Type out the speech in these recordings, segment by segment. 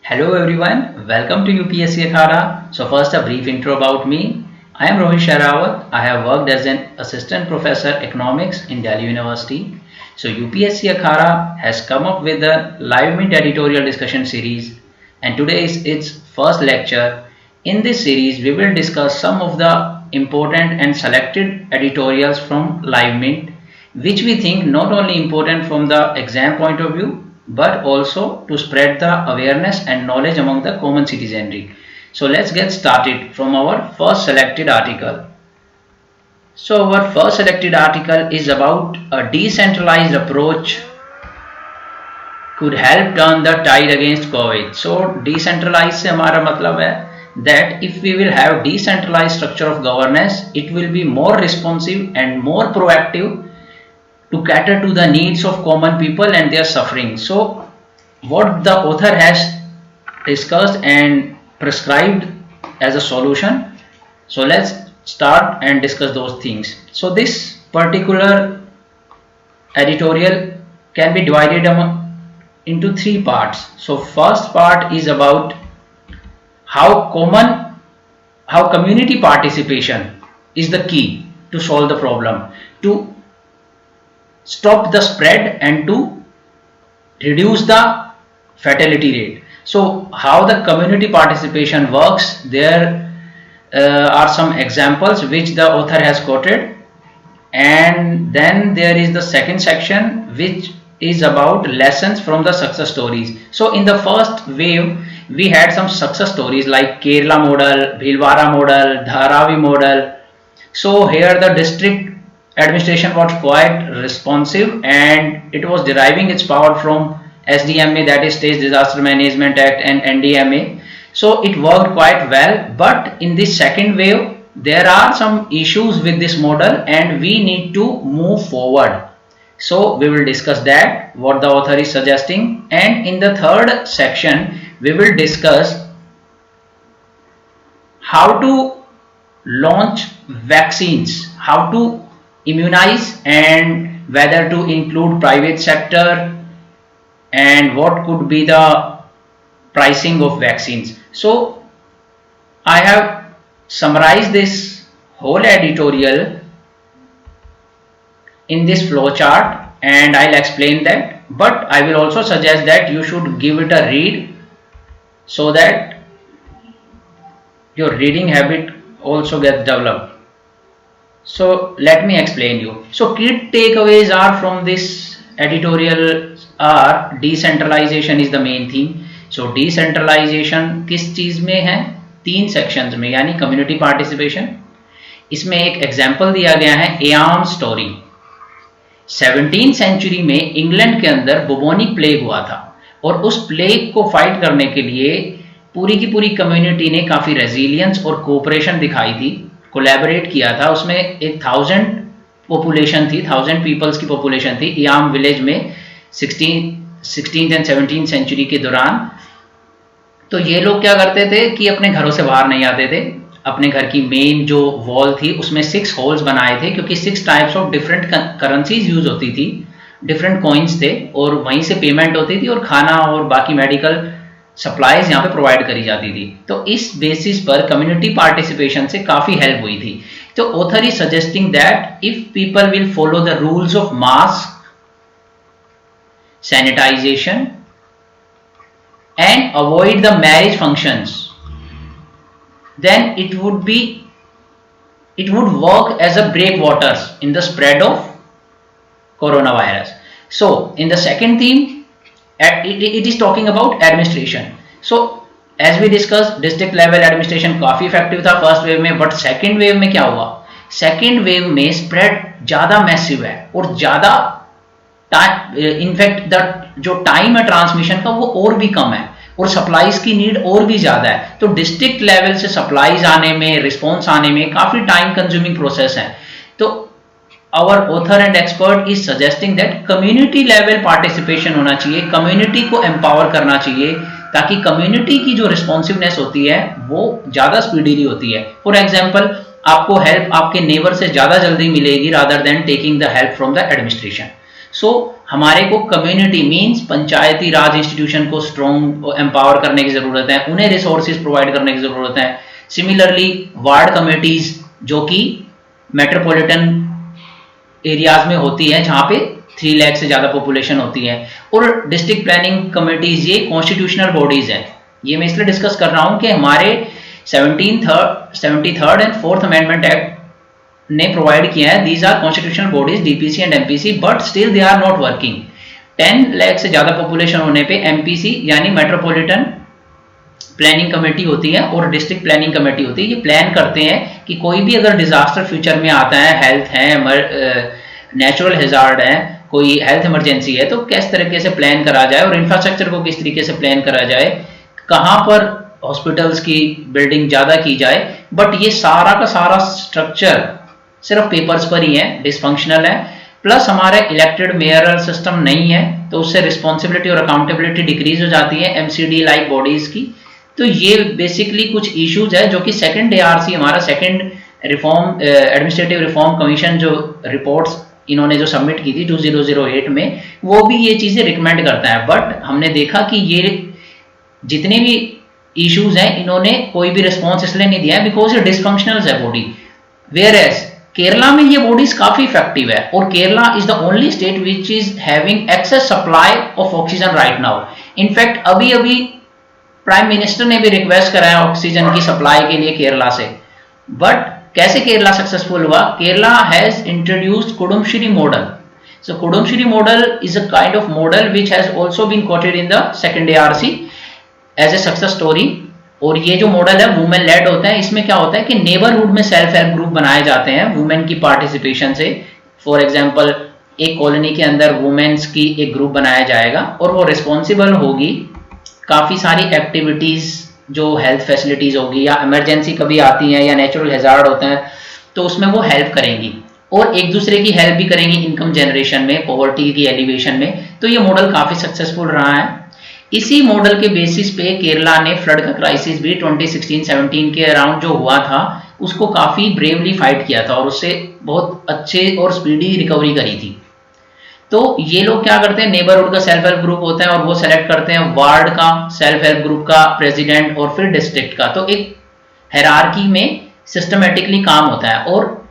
Hello everyone, welcome to UPSC Akhara. So first a brief intro about me. I am Rohit Sharawat. I have worked as an assistant professor economics in Delhi University. So UPSC Akhara has come up with a live mint editorial discussion series and today is its first lecture. In this series we will discuss some of the important and selected editorials from live mint which we think not only important from the exam point of view but also to spread the awareness and knowledge among the common citizenry. So let's get started from our first selected article. So our first selected article is about a decentralized approach could help turn the tide against COVID. So decentralized से हमारा मतलब है that if we will have decentralized structure of governance, it will be more responsive and more proactive to cater to the needs of common people and their suffering. So what the author has discussed and prescribed as a solution. So let's start and discuss those things. So this particular editorial can be divided into three parts. So first part is about how community participation is the key to solve the problem, to stop the spread and to reduce the fatality rate. So how the community participation works, there are some examples which the author has quoted, and then there is the second section which is about lessons from the success stories. So in the first wave we had some success stories like Kerala model, Bhilwara model, Dharavi model. So here the district administration was quite responsive and it was deriving its power from SDMA, that is State Disaster Management Act, and NDMA. So it worked quite well, but in this second wave there are some issues with this model and we need to move forward. So we will discuss that, what the author is suggesting, and in the third section we will discuss how to launch vaccines, how to immunize, and whether to include private sector and what could be the pricing of vaccines. So I have summarized this whole editorial in this flowchart and I'll explain that, but I will also suggest that you should give it a read so that your reading habit also gets developed. So let me explain you. So key takeaways are from this editorial are decentralization is the main theme. So decentralization किस चीज में है? तीन sections में, यानी community participation. इसमें एक example दिया गया है एआम स्टोरी. 17वीं सेंचुरी में इंग्लैंड के अंदर बुबोनिक प्लेग हुआ था और उस प्लेग को फाइट करने के लिए पूरी की पूरी कम्युनिटी ने काफी रेजिलियंस और कोऑपरेशन दिखाई थी, कोलैबोरेट किया था. उसमें एक 1000 पॉपुलेशन थी, 1000 पीपल्स की पॉपुलेशन थी इयाम विलेज में 16th एंड 17th सेंचुरी के दौरान. तो ये लोग क्या करते थे कि अपने घरों से बाहर नहीं आते थे. अपने घर की मेन जो वॉल थी उसमें 6 होल्स बनाए थे क्योंकि 6 types of different currencies use होती थी, डिफरेंट कॉइन्स थे और वहीं से पेमेंट होती थी और खाना और बाकी मेडिकल सप्लाईज यहाँ पे प्रोवाइड करी जाती थी. तो इस बेसिस पर कम्युनिटी पार्टिसिपेशन से काफी हेल्प हुई थी. तो author is suggesting that if people will follow the rules of mask, sanitisation and avoid the marriage functions, then it would work as a breakwaters in the spread of coronavirus. So in the second theme it is talking about administration. So as we discussed, district level administration काफी effective था first wave में, but second wave में क्या हुआ? Second wave में spread ज्यादा massive है और ज्यादा इनफैक्ट द जो टाइम है ट्रांसमिशन का वो और भी कम है और सप्लाईज की नीड और भी ज्यादा है. तो डिस्ट्रिक्ट लेवल से सप्लाईज आने में, रिस्पॉन्स आने में काफी टाइम कंज्यूमिंग प्रोसेस है. तो our author and expert is suggesting that community level participation होना चाहिए, कम्युनिटी को एम्पावर करना चाहिए ताकि कम्युनिटी की जो रिस्पॉन्सिवनेस होती है वो ज्यादा स्पीडीली होती है. फॉर एग्जाम्पल, आपको हेल्प आपके नेबर से ज्यादा जल्दी मिलेगी rather than taking the help from the administration. So हमारे को community means panchayati raj institution को स्ट्रॉन्ग एम्पावर करने की जरूरत है, उन्हें रिसोर्सेज प्रोवाइड करने की जरूरत है। सिमिलरली वार्ड कमेटीज जो कि मेट्रोपॉलिटन एरियाज में होती है जहां पे 3 लाख से ज्यादा पॉपुलेशन होती है, और डिस्ट्रिक्ट प्लानिंग कमेटीज ये कॉन्स्टिट्यूशनल बॉडीज हैं। ये मैं इसलिए डिस्कस कर रहा हूं कि हमारे 73rd and 4th amendment act ने प्रोवाइड किया है these are constitutional bodies DPC and MPC, but still they are not working. 10 lakh से ज्यादा पॉपुलेशन होने पे एमपीसी यानी मेट्रोपॉलिटन प्लानिंग कमेटी होती है और डिस्ट्रिक्ट प्लानिंग कमेटी होती है। ये प्लान करते हैं कि कोई भी अगर डिजास्टर फ्यूचर में आता है, हेल्थ है, नेचुरल हैजार्ड है, कोई हेल्थ इमरजेंसी है, तो किस तरीके से प्लान करा जाए और इंफ्रास्ट्रक्चर को किस तरीके से प्लान करा जाए, कहां पर हॉस्पिटल्स की बिल्डिंग ज्यादा की जाए। बट ये सारा का सारा स्ट्रक्चर सिर्फ पेपर्स पर ही है, डिसफंक्शनल है। प्लस हमारा इलेक्टेड मेयरल सिस्टम नहीं है, तो उससे रिस्पॉन्सिबिलिटी और अकाउंटेबिलिटी डिक्रीज हो जाती है एमसीडी लाइक बॉडीज की। तो ये बेसिकली कुछ इश्यूज है जो कि सेकंड एआरसी, हमारा second reform administrative reform commission जो रिपोर्ट्स इन्होंने जो सबमिट की थी 2008 में, वो भी ये चीजें रिकमेंड करता है। बट हमने देखा कि ये जितने भी इश्यूज हैं इन्होंने कोई भी रिस्पॉन्स इसलिए नहीं दिया है बिकॉज ये डिसफंक्शनल है बॉडी। वेयर एज केरला में ये बॉडीज काफी इफेक्टिव है, और Kerala is the only state which is having excess supply of oxygen right now. In fact अभी अभी प्राइम मिनिस्टर ने भी रिक्वेस्ट करा है ऑक्सीजन की सप्लाई के लिए केरला से। बट कैसे केरला सक्सेसफुल हुआ? Kerala has introduced Kudumbashree model. So Kudumbashree model is a kind of model which has also been quoted in the second ARC as a success story. और ये जो मॉडल है वुमेन लेड होता है। इसमें क्या होता है कि नेबरहुड में सेल्फ हेल्प ग्रुप बनाए जाते हैं वुमेन की पार्टिसिपेशन से। फॉर एग्जाम्पल एक कॉलोनी के अंदर वुमेन्स की एक ग्रुप बनाया जाएगा और वो रिस्पॉन्सिबल होगी काफी सारी एक्टिविटीज, जो हेल्थ फैसिलिटीज होगी या इमरजेंसी कभी आती है या नेचुरल हैजार्ड होता है तो उसमें वो हेल्प करेंगी, और एक दूसरे की हेल्प भी करेंगी इनकम जनरेशन में, पॉवर्टी की एलिवेशन में। तो ये मॉडल काफी सक्सेसफुल रहा है। इसी मॉडल के बेसिस पे केरला ने फ्लड का क्राइसिस भी 2016-17 के अराउंड जो हुआ था उसको काफी ब्रेवली फाइट किया था और उससे बहुत अच्छे और स्पीडी रिकवरी करी थी। तो ये लोग क्या करते हैं, नेबरहुड का सेल्फ हेल्प ग्रुप होता है और वो सेलेक्ट करते हैं वार्ड का सेल्फ हेल्प ग्रुप का प्रेसिडेंट और फिर डिस्ट्रिक्ट का। तो एक हायरार्की में सिस्टमेटिकली काम होता है। और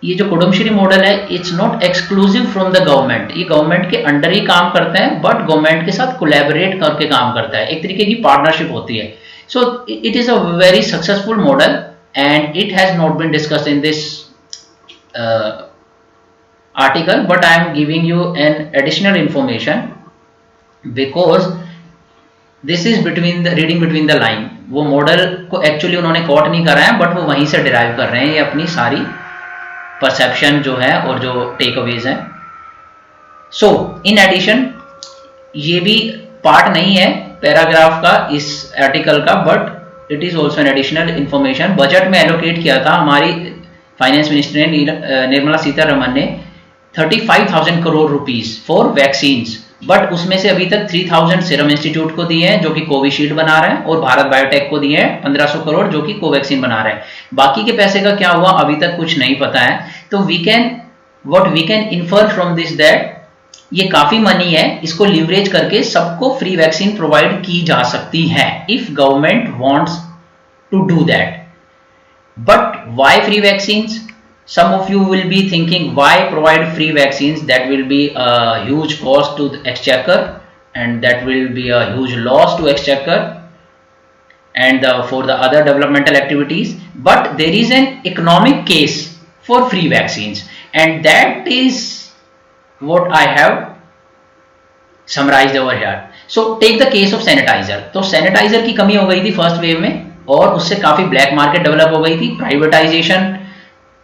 ये जो कुडुम्श्री मॉडल है it's not exclusive from the government, ये गवर्नमेंट के अंडर ही काम करता है बट गवर्नमेंट के साथ कोलैबोरेट करके काम करता है, एक तरीके की पार्टनरशिप होती है। So it is a very successful model and it has not been discussed in this article, but I am giving you an additional information because this is reading between the line। वो model को actually उन्होंने coat नहीं करा है but वो वहीं से derive कर रहे हैं ये अपनी सारी परसेप्शन जो है और जो टेक अवेज हैं। सो इन एडिशन ये भी पार्ट नहीं है पैराग्राफ का इस आर्टिकल का, but it is also an additional information. Budget में एलोकेट किया था हमारी फाइनेंस मिनिस्टर ने, निर्मला सीतारमन ने 35,000 crore rupees for vaccines, but उसमें से अभी तक 3,000 सीरम इंस्टीट्यूट को दिए हैं जो कि कोविशील्ड बना रहा है, और भारत बायोटेक को दिए हैं 1,500 करोड़ जो कि कोवैक्सीन बना रहा है। बाकी के पैसे का क्या हुआ अभी तक कुछ नहीं पता है। तो what we can infer from this that ये काफी मनी है, इसको लीवरेज करके सबको फ्री वैक्सीन प्रोवाइड की जा सकती है if government wants to do that. But why free vaccines? Some of you will be thinking why provide free vaccines? That will be a huge cost to the exchequer and that will be a huge loss to exchequer and for the other developmental activities. But there is an economic case for free vaccines and that is what I have summarized over here. So take the case of sanitizer. तो sanitizer की कमी हो गई थी first wave में और उससे काफी ब्लैक मार्केट डेवलप हो गई थी। प्राइवेटाइजेशन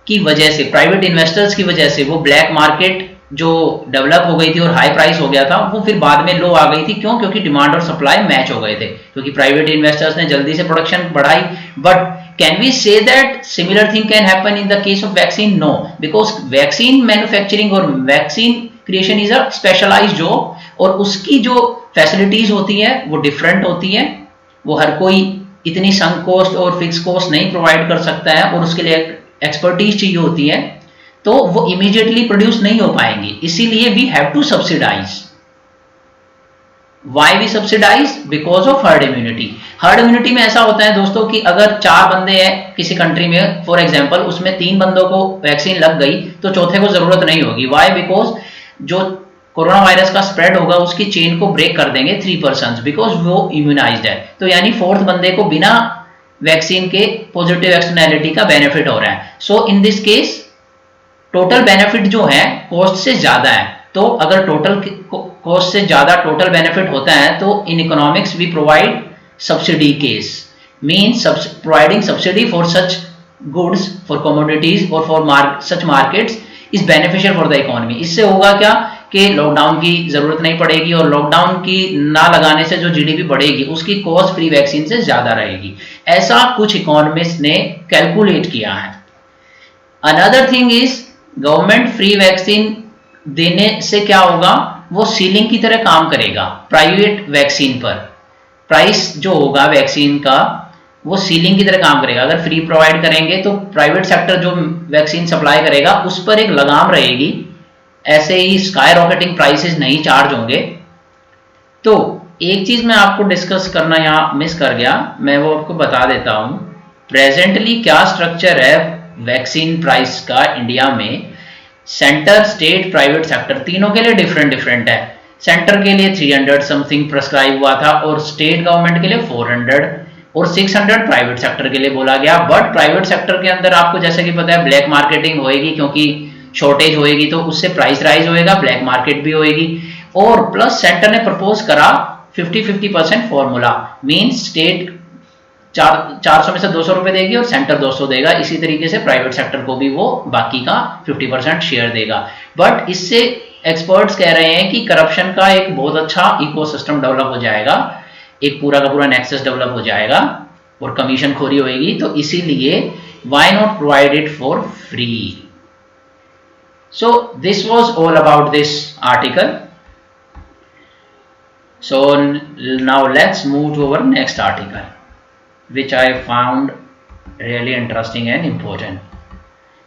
की वजह से, प्राइवेट इन्वेस्टर्स की वजह से वो ब्लैक मार्केट जो डेवलप हो गई थी और हाई प्राइस हो गया था वो फिर बाद में लो आ गई थी। क्यों? क्योंकि डिमांड और सप्लाई मैच हो गए थे, क्योंकि प्राइवेट इन्वेस्टर्स ने जल्दी से प्रोडक्शन बढ़ाई। But can we say that similar thing can happen in the case of vaccine? No, because vaccine manufacturing और vaccine creation is a specialised job और उसकी जो फैसिलिटीज होती है वो डिफरेंट होती है। वो हर कोई इतनी संक कॉस्ट और फिक्स कॉस्ट नहीं प्रोवाइड कर सकता है और उसके लिए एक्सपर्टीज चाहिए होती है। तो वो इमीडिएटली प्रोड्यूस नहीं हो पाएंगे, इसीलिए we have to subsidise. Why we subsidise? Because of herd immunity. Herd immunity में ऐसा होता है दोस्तों कि अगर 4 बंदे हैं किसी कंट्री में फॉर एग्जांपल, उसमें 3 बंदों को वैक्सीन लग गई तो चौथे को जरूरत नहीं होगी। वाई? बिकॉज जो कोरोना वायरस का स्प्रेड होगा उसकी चेन को ब्रेक कर देंगे 3 पर्सन, बिकॉज वो इम्यूनाइज्ड है। तो यानी 4th बंदे को बिना वैक्सीन के पॉजिटिव एक्सटर्नैलिटी का बेनिफिट हो रहा है। So in this case total benefit जो है कॉस्ट से ज्यादा है। तो अगर टोटल कॉस्ट से ज्यादा टोटल बेनिफिट होता है तो in economics we provide subsidy case, means providing subsidy for such goods, for commodities और for such markets is beneficial for the economy. इससे होगा क्या कि लॉकडाउन की जरूरत नहीं पड़ेगी और लॉकडाउन की ना लगाने से जो जीडीपी बढ़ेगी उसकी कॉस्ट फ्री वैक्सीन से ज्यादा रहेगी। ऐसा कुछ इकोनॉमिस्ट ने कैलकुलेट किया है। Another thing is government free vaccine देने से क्या होगा, वो सीलिंग की तरह काम करेगा प्राइवेट वैक्सीन पर। प्राइस जो होगा वैक्सीन का वो सीलिंग की तरह काम करेगा। अगर फ्री प्रोवाइड करेंगे तो प्राइवेट सेक्टर जो वैक्सीन सप्लाई करेगा उस पर एक लगाम रहेगी, ऐसे ही स्काई रॉकेटिंग प्राइसेस नहीं चार्ज होंगे। तो एक चीज मैं आपको डिस्कस करना यहाँ मिस कर गया, मैं वो आपको बता देता हूं। प्रेजेंटली क्या स्ट्रक्चर है वैक्सीन प्राइस का इंडिया में। सेंटर, स्टेट, प्राइवेट सेक्टर तीनों के लिए डिफरेंट है। सेंटर के लिए 300 समथिंग प्रेस्क्राइब हुआ था और स्टेट गवर्नमेंट के लिए 400 और 600 प्राइवेट सेक्टर के लिए बोला गया। बट प्राइवेट सेक्टर के अंदर आपको जैसे कि पता है ब्लैक मार्केटिंग होएगी, क्योंकि शॉर्टेज होएगी तो उससे प्राइस राइज होएगा, ब्लैक मार्केट भी होएगी। और प्लस सेंटर ने प्रपोज करा 50-50% फॉर्मूला, मीन्स स्टेट 400 में से 200 रुपए देगी और सेंटर 200 देगा। इसी तरीके से प्राइवेट सेक्टर को भी वो बाकी का 50% शेयर देगा। बट इससे एक्सपर्ट्स कह रहे हैं कि करप्शन का एक बहुत अच्छा इकोसिस्टम डेवलप हो जाएगा, एक पूरा का पूरा नेक्सस डेवलप हो जाएगा और कमीशन खोरी होगी। तो इसीलिए why not provide it for free. So this was all about this article. So now let's move to our next article, which I found really interesting and important.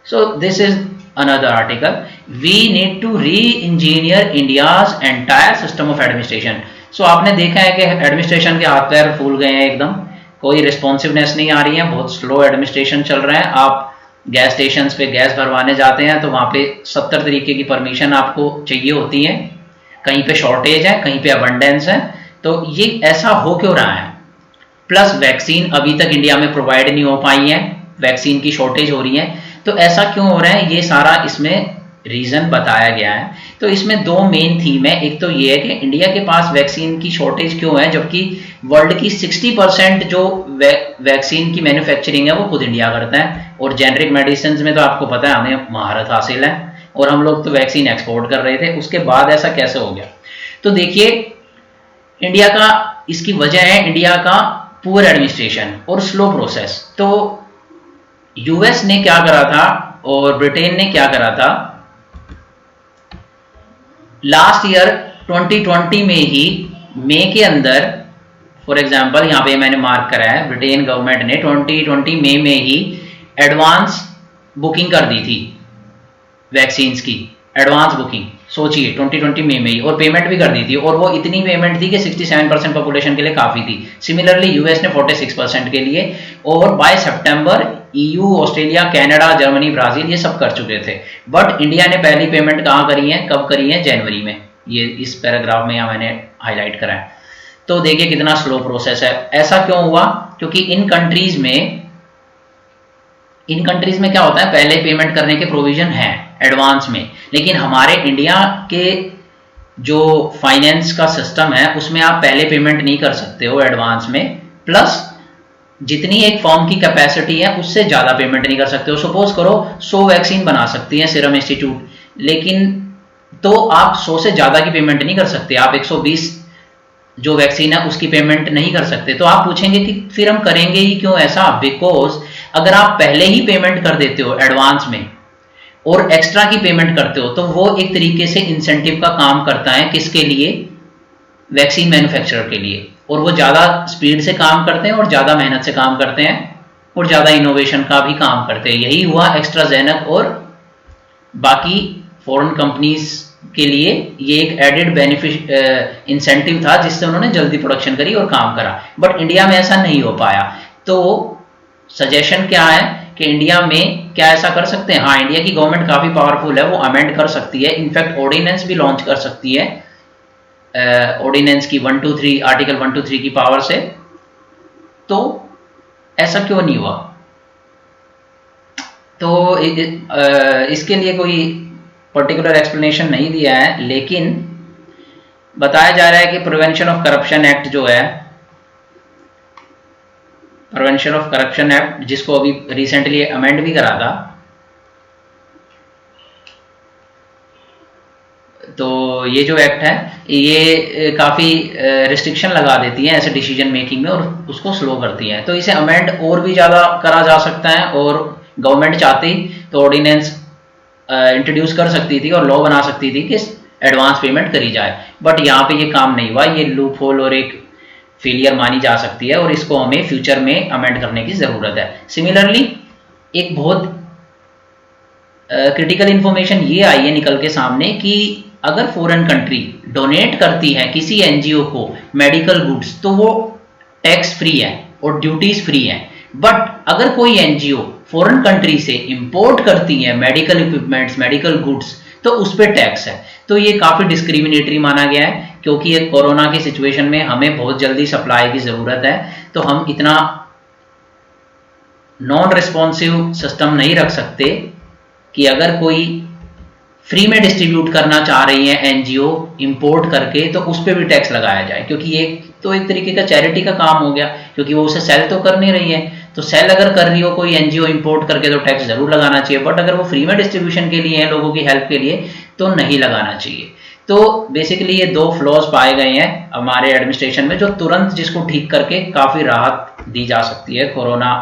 So this is another article. We need to re-engineer India's entire system of administration. So आपने देखा है कि administration के हाथ पैर फूल गए हैं एकदम, कोई रिस्पॉन्सिवनेस नहीं आ रही है, बहुत स्लो एडमिनिस्ट्रेशन चल रहा है। आप गैस स्टेशन पे गैस भरवाने जाते हैं तो वहां पे 70 तरीके की परमिशन आपको चाहिए होती है, कहीं पे शॉर्टेज है, कहीं पे अबंडेंस है। तो ये ऐसा हो क्यों रहा है? प्लस वैक्सीन अभी तक इंडिया में प्रोवाइड नहीं हो पाई है, वैक्सीन की शॉर्टेज हो रही है। तो ऐसा क्यों हो रहा है, ये सारा इसमें रीजन बताया गया है। तो इसमें 2 मेन थीम है। एक तो ये है कि इंडिया के पास वैक्सीन की शॉर्टेज क्यों है, जबकि वर्ल्ड की 60% जो वैक्सीन की मैन्युफैक्चरिंग है वो खुद इंडिया करता है। और जेनरिक मेडिसिन में तो आपको पता है हमें महारत हासिल है और हम लोग तो वैक्सीन एक्सपोर्ट कर रहे थे। उसके बाद ऐसा कैसे हो गया? तो देखिए इंडिया का, इसकी वजह है इंडिया का पुअर एडमिनिस्ट्रेशन और स्लो प्रोसेस। तो यूएस ने क्या करा था और ब्रिटेन ने क्या करा था, लास्ट ईयर 2020 में ही मई के अंदर, फॉर एग्जांपल यहां पे मैंने मार्क करा है, ब्रिटेन गवर्नमेंट ने 2020 मई में ही एडवांस बुकिंग कर दी थी वैक्सीन्स की, एडवांस बुकिंग। सोचिए 2020 मई में ही, और पेमेंट भी कर दी थी, और वो इतनी पेमेंट थी कि 67% पॉपुलेशन के लिए काफी थी। सिमिलरली यूएस ने 46% के लिए, और बाय सितंबर EU, Australia, Canada, Germany, Brazil ये सब कर चुके थे। बट इंडिया ने पहली पेमेंट कहाँ करी है, कब करी है? जनवरी में। ये इस पैराग्राफ में यहाँ मैंने हाईलाइट करा है। तो देखिए कितना स्लो प्रोसेस है। ऐसा क्यों हुआ? क्योंकि इन कंट्रीज में क्या होता है, पहले पेमेंट करने के प्रोविजन है एडवांस में, लेकिन हमारे इंडिया के जो फाइनेंस का सिस्टम है उसमें आप पहले पेमेंट नहीं कर सकते हो एडवांस में, प्लस जितनी एक फॉर्म की कैपेसिटी है उससे ज्यादा पेमेंट नहीं कर सकते हो। सपोज करो 100 वैक्सीन बना सकती है सीरम इंस्टीट्यूट, लेकिन तो आप 100 से ज्यादा की पेमेंट नहीं कर सकते, आप 120 जो वैक्सीन है उसकी पेमेंट नहीं कर सकते। तो आप पूछेंगे कि फिर हम करेंगे ही क्यों ऐसा? बिकॉज अगर आप पहले ही पेमेंट कर देते हो एडवांस में और एक्स्ट्रा की पेमेंट करते हो तो वो एक तरीके से इंसेंटिव का काम करता है, किसके लिए? वैक्सीन मैन्युफैक्चरर के लिए। और वो ज्यादा स्पीड से काम करते हैं और ज्यादा मेहनत से काम करते हैं और ज्यादा इनोवेशन का भी काम करते हैं। यही हुआ एस्ट्राजेनेका और बाकी फॉरेन कंपनीज के लिए ये एक एडेड बेनिफिट इंसेंटिव था जिससे उन्होंने जल्दी प्रोडक्शन करी और काम करा, बट इंडिया में ऐसा नहीं हो पाया। तो सजेशन क्या है कि इंडिया में क्या ऐसा कर सकते हैं? हाँ, इंडिया की गवर्नमेंट काफी पावरफुल है, वो अमेंड कर सकती है, इनफैक्ट ऑर्डिनेंस भी लॉन्च कर सकती है ऑर्डिनेंस की 123 आर्टिकल 123 की पावर से। तो ऐसा क्यों नहीं हुआ? तो इसके लिए कोई पर्टिकुलर एक्सप्लेनेशन नहीं दिया है, लेकिन बताया जा रहा है कि प्रिवेंशन ऑफ करप्शन एक्ट जो है, प्रिवेंशन ऑफ करप्शन एक्ट जिसको अभी रिसेंटली अमेंड भी करा था, तो ये जो एक्ट है ये काफ़ी रिस्ट्रिक्शन लगा देती है ऐसे डिसीजन मेकिंग में और उसको स्लो करती है। तो इसे अमेंड और भी ज़्यादा करा जा सकता है, और गवर्नमेंट चाहती तो ऑर्डिनेंस इंट्रोड्यूस कर सकती थी और लॉ बना सकती थी कि एडवांस पेमेंट करी जाए, बट यहाँ पे ये काम नहीं हुआ। ये लूप होल और एक फेलियर मानी जा सकती है और इसको हमें फ्यूचर में अमेंड करने की ज़रूरत है। सिमिलरली एक बहुत क्रिटिकल इंफॉर्मेशन ये आई है निकल के सामने कि अगर फॉरेन कंट्री डोनेट करती है किसी एनजीओ को मेडिकल गुड्स तो वो टैक्स फ्री है और ड्यूटीज फ्री है, बट अगर कोई एनजीओ फॉरेन कंट्री से इंपोर्ट करती है मेडिकल इक्विपमेंट्स, मेडिकल गुड्स, तो उस पर टैक्स है। तो ये काफी डिस्क्रिमिनेटरी माना गया है, क्योंकि ये कोरोना की सिचुएशन में हमें बहुत जल्दी सप्लाई की जरूरत है, तो हम इतना नॉन रिस्पॉन्सिव सिस्टम नहीं रख सकते कि अगर कोई फ्री में डिस्ट्रीब्यूट करना चाह रही है एनजीओ इंपोर्ट करके तो उस पर भी टैक्स लगाया जाए, क्योंकि ये तो एक तरीके का चैरिटी का काम हो गया, क्योंकि वो उसे सेल तो कर नहीं रही है। तो सेल अगर कर रही हो कोई एनजीओ इंपोर्ट करके तो टैक्स जरूर लगाना चाहिए, बट अगर वो फ्री में डिस्ट्रीब्यूशन के लिए है, लोगों की हेल्प के लिए, तो नहीं लगाना चाहिए। तो बेसिकली ये दो फ्लॉज पाए गए हैं हमारे एडमिनिस्ट्रेशन में, जो तुरंत जिसको ठीक करके काफी राहत दी जा सकती है कोरोना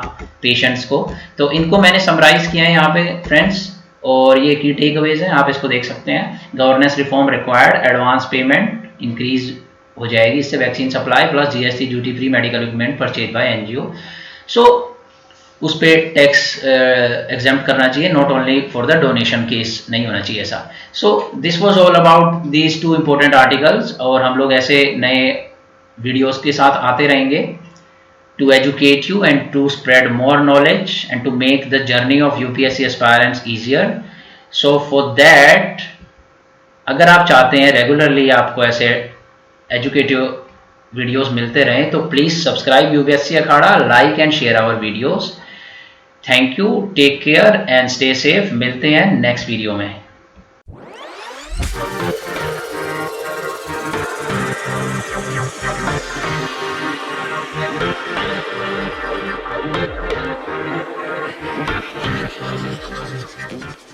पेशेंट्स को। तो इनको मैंने समराइज किया है यहाँ पे फ्रेंड्स, और ये की टेक अवेज हैं, आप इसको देख सकते हैं। Governance reform required, advance payment increase हो जाएगी, इससे vaccine supply plus GST duty free medical equipment purchase by NGO. So उस पर टैक्स एग्जाम्प्ट करना चाहिए, not only for the donation case नहीं होना चाहिए ऐसा। So this was all about these two important articles, और हम लोग ऐसे नए वीडियोस के साथ आते रहेंगे to educate you and to spread more knowledge and to make the journey of UPSC aspirants easier. So for that, अगर आप चाहते हैं रेगुलरली आपको ऐसे एजुकेटिव वीडियोस मिलते रहें तो please subscribe UPSC Akhada, like and share our videos. Thank you, take care and stay safe. मिलते हैं नेक्स्ट वीडियो में। Thank you.